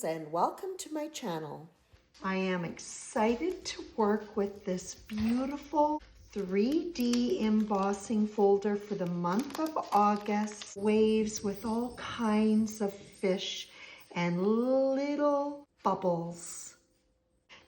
friends, and welcome to my channel. I am excited to work with this beautiful 3D embossing folder for the month of August. Waves with all kinds of fish and little bubbles.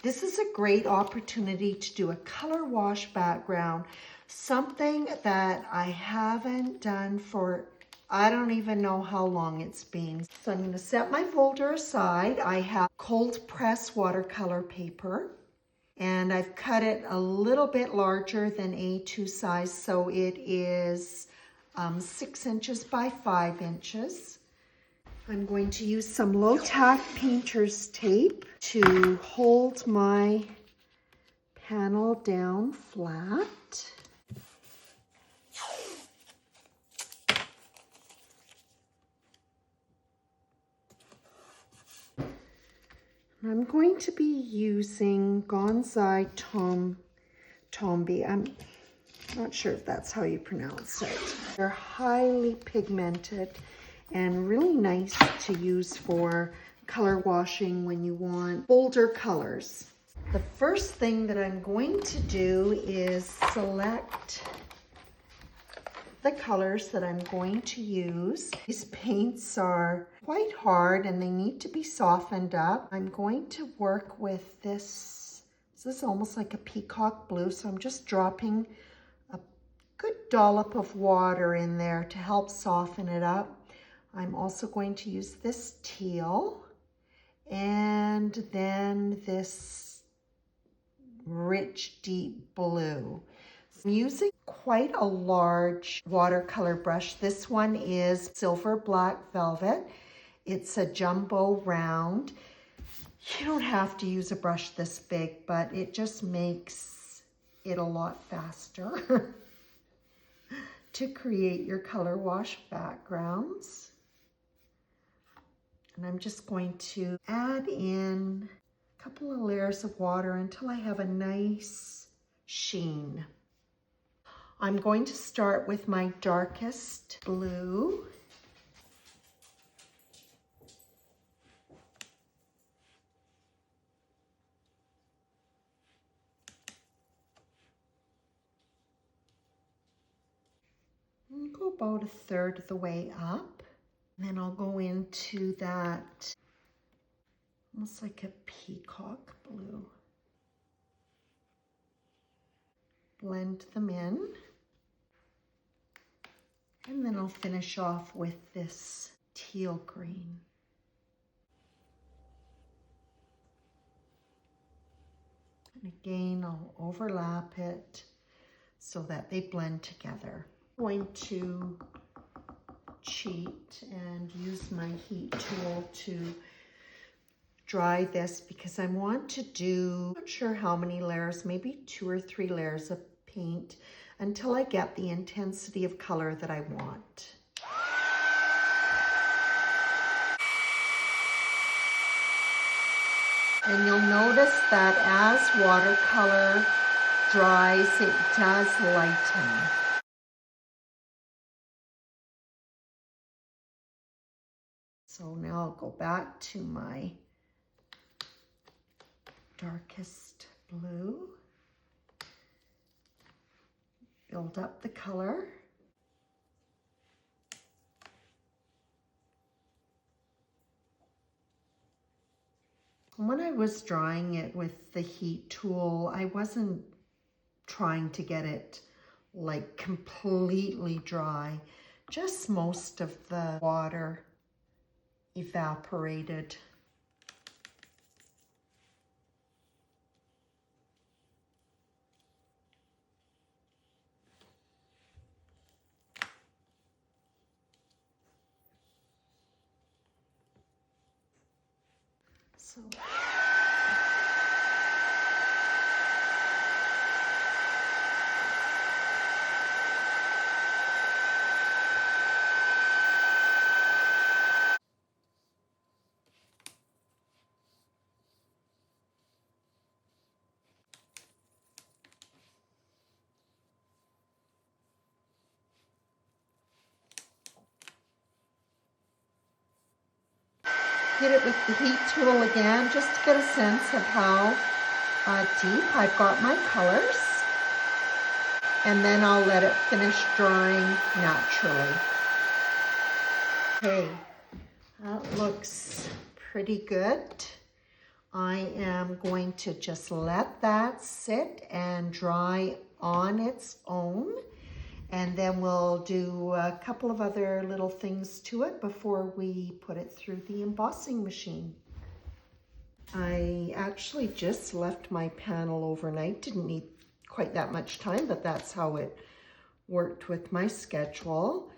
This is a great opportunity to do a color wash background, something that I haven't done for I don't even know how long it's been. So I'm going to set my folder aside. I have cold press watercolor paper, and I've cut it a little bit larger than A2 size, so it is 6 inches by 5 inches. I'm going to use some low tack painter's tape to hold my panel down flat. I'm going to be using Oxide Tombi. I'm not sure if that's how you pronounce it. They're highly pigmented and really nice to use for color washing when you want bolder colors. The first thing that I'm going to do is select the colors that I'm going to use. These paints are quite hard and they need to be softened up. I'm going to work with this. This is almost like a peacock blue, so I'm just dropping a good dollop of water in there to help soften it up. I'm also going to use this teal and then this rich deep blue. I'm using quite a large watercolor brush. This one is Silver Black Velvet. It's a jumbo round. You don't have to use a brush this big, but it just makes it a lot faster to create your color wash backgrounds. And I'm just going to add in a couple of layers of water until I have a nice sheen. I'm going to start with my darkest blue. And go about a third of the way up. And then I'll go into that almost like a peacock blue. Blend them in. And then I'll finish off with this teal green. And again, I'll overlap it so that they blend together. I'm going to cheat and use my heat tool to dry this because I want to do, I'm not sure how many layers, maybe 2 or 3 layers of paint until I get the intensity of color that I want. And you'll notice that as watercolor dries, it does lighten. So now I'll go back to my darkest blue. Build up the color. When I was drying it with the heat tool, I wasn't trying to get it like completely dry. Just most of the water evaporated. So hit it with the heat tool again, just to get a sense of how deep I've got my colors. And then I'll let it finish drying naturally. Okay, that looks pretty good. I am going to just let that sit and dry on its own. And then we'll do a couple of other little things to it before we put it through the embossing machine. I actually just left my panel overnight. Didn't need quite that much time, but that's how it worked with my schedule.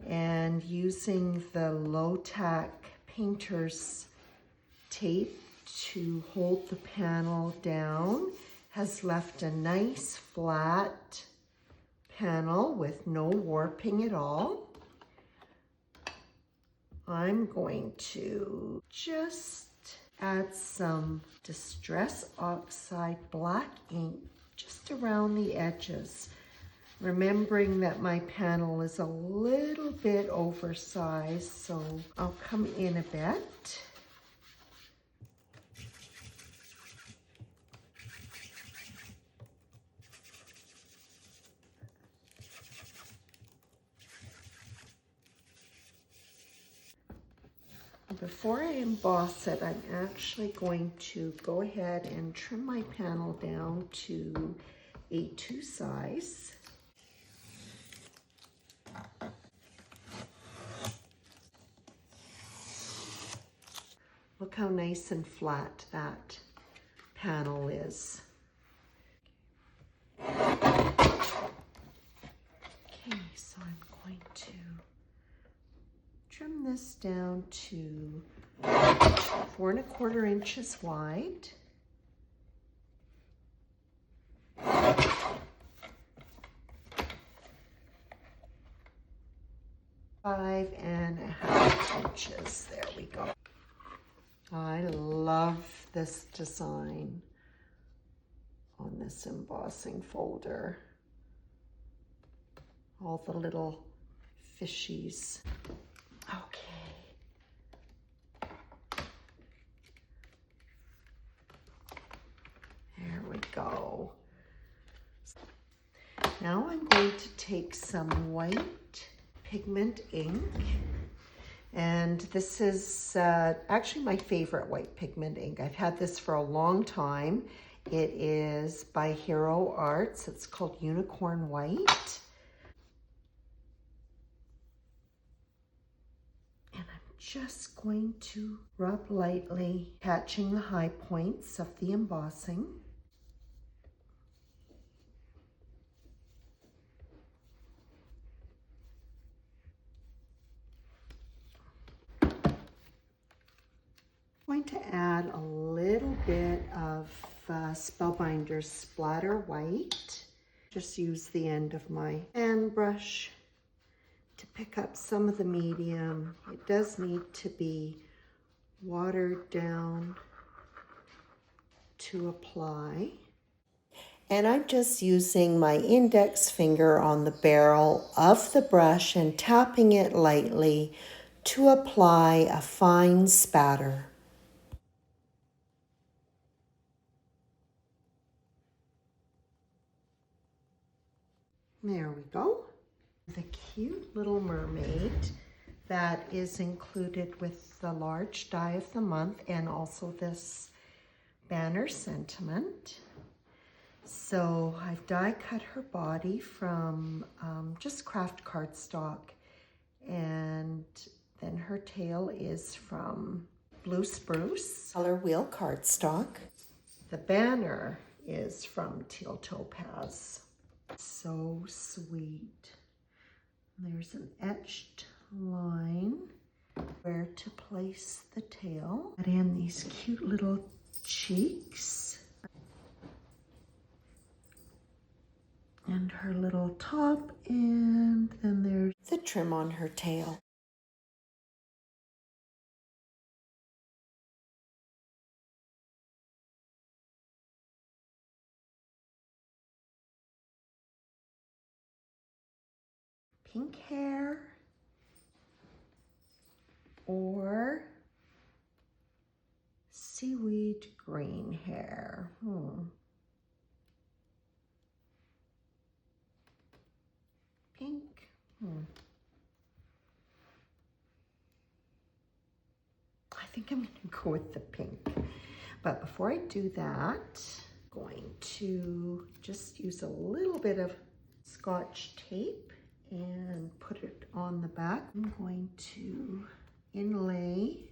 And using the low-tack painter's tape to hold the panel down has left a nice flat panel with no warping at all. I'm going to just add some Distress Oxide black ink just around the edges, remembering that my panel is a little bit oversized, so I'll come in a bit. Before I emboss it, I'm actually going to go ahead and trim my panel down to A2 size. Look how nice and flat that panel is. Okay, so I'm going to trim this down to 4 1/4 inches wide. Five and a half inches. There we go. I love this design on this embossing folder. All the little fishies. Okay. There we go. Now I'm going to take some white pigment ink, and this is actually my favorite white pigment ink. I've had this for a long time. It is by Hero Arts. It's called Unicorn White. And I'm just going to rub lightly, catching the high points of the embossing. I'm going to add a little bit of Spellbinders Splatter White. Just use the end of my fan brush to pick up some of the medium. It does need to be watered down to apply. And I'm just using my index finger on the barrel of the brush and tapping it lightly to apply a fine spatter. There we go. The cute little mermaid that is included with the large die of the month and also this banner sentiment. So I've die cut her body from just craft cardstock, and then her tail is from blue spruce color wheel cardstock. The banner is from teal topaz. So sweet. There's an etched line where to place the tail. Add in these cute little cheeks and her little top, and then there's the trim on her tail. Pink hair or seaweed green hair. Pink. I think I'm going to go with the pink. But before I do that, I'm going to just use a little bit of Scotch tape and put it on the back. I'm going to inlay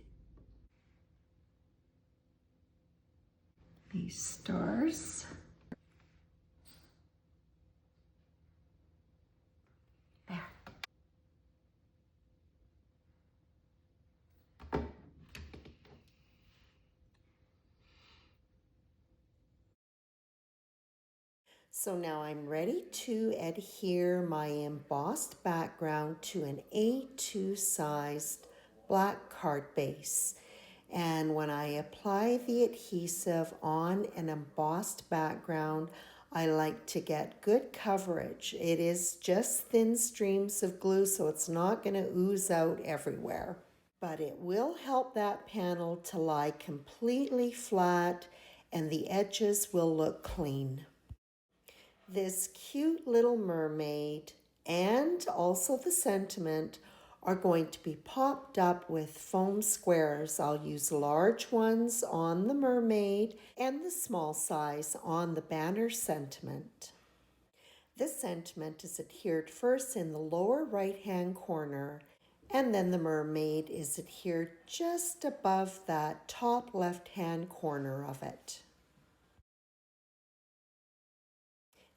these stars. There. So now I'm ready to adhere my embossed background to an A2 sized black card base. And when I apply the adhesive on an embossed background, I like to get good coverage. It is just thin streams of glue, so it's not going to ooze out everywhere. But it will help that panel to lie completely flat and the edges will look clean. This cute little mermaid and also the sentiment are going to be popped up with foam squares. I'll use large ones on the mermaid and the small size on the banner sentiment. This sentiment is adhered first in the lower right-hand corner, and then the mermaid is adhered just above that top left-hand corner of it.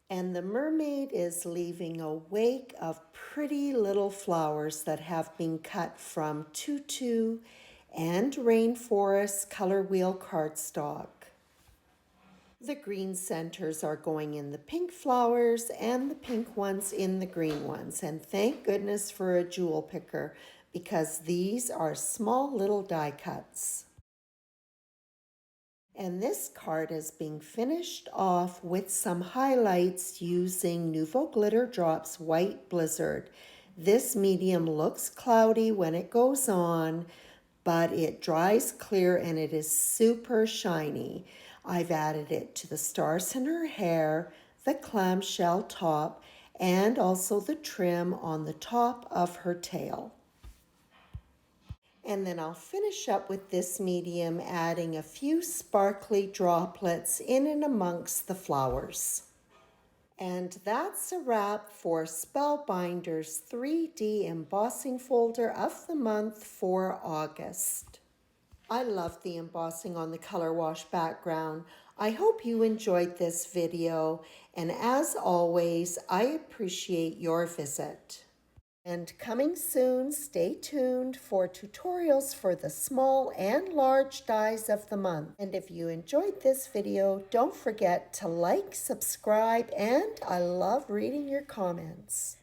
And the mermaid is leaving a wake of pretty little flowers that have been cut from tutu and rainforest color wheel cardstock. The green centers are going in the pink flowers and the pink ones in the green ones. And thank goodness for a jewel picker, because these are small little die cuts. And this card is being finished off with some highlights using Nuvo Glitter Drops White Blizzard. This medium looks cloudy when it goes on, but it dries clear and it is super shiny. I've added it to the stars in her hair, the clamshell top, and also the trim on the top of her tail. And then I'll finish up with this medium, adding a few sparkly droplets in and amongst the flowers. And that's a wrap for Spellbinders 3D embossing folder of the month for August. I love the embossing on the color wash background. I hope you enjoyed this video, and as always, I appreciate your visit. And coming soon, stay tuned for tutorials for the small and large dies of the month. And if you enjoyed this video, don't forget to like, subscribe, and I love reading your comments.